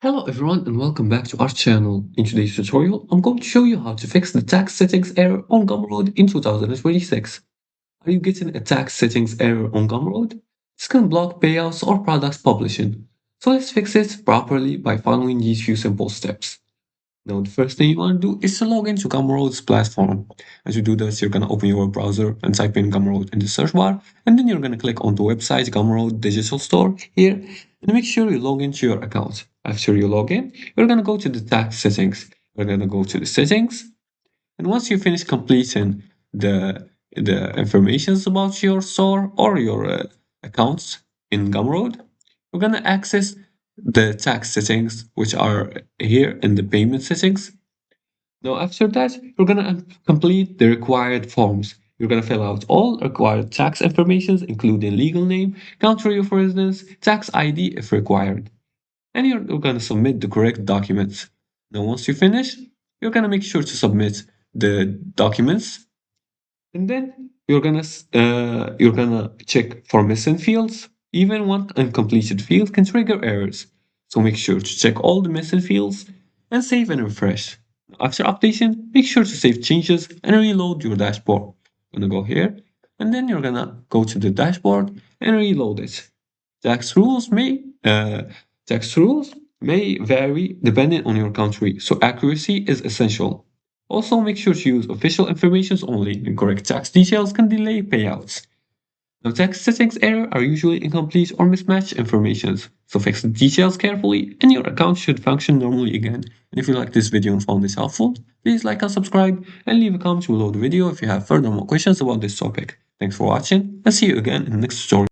Hello everyone and welcome back to our channel. In today's tutorial, I'm going to show you how to fix the tax settings error on Gumroad in 2026. Are you getting a tax settings error on Gumroad? This can block payouts or products publishing. So let's fix it properly by following these few simple steps. Now, the first thing you want to do is to log into Gumroad's platform. As you do this, you're going to open your browser and type in Gumroad in the search bar, and then you're going to click on the website Gumroad Digital Store here, and make sure you log into your account. After you log in, you're going to go to the tax settings. You're going to go to the settings, and once you finish completing the informations about your store or your accounts in Gumroad, you're going to access the tax settings, which are here in the payment settings. Now, after that, you're going to complete the required forms. You're going to fill out all required tax informations, including legal name, country of residence, tax ID if required. And you're going to submit the correct documents. Now, once you finish, you're going to make sure to submit the documents, and then you're gonna check for missing fields. Even one uncompleted field can trigger errors, so make sure to check all the missing fields and save and refresh. After updating, make sure to save changes and reload your dashboard. I'm gonna go here, and then you're gonna go to the dashboard and reload it. Tax rules may uh, tax rules may vary depending on your country, so accuracy is essential. Also, make sure to use official information only. Incorrect tax details can delay payouts. Now, tax settings error are usually incomplete or mismatched informations, so fix the details carefully and your account should function normally again. And if you like this video and found this helpful, please like and subscribe and leave a comment below the video if you have further more questions about this topic. Thanks for watching and see you again in the next tutorial.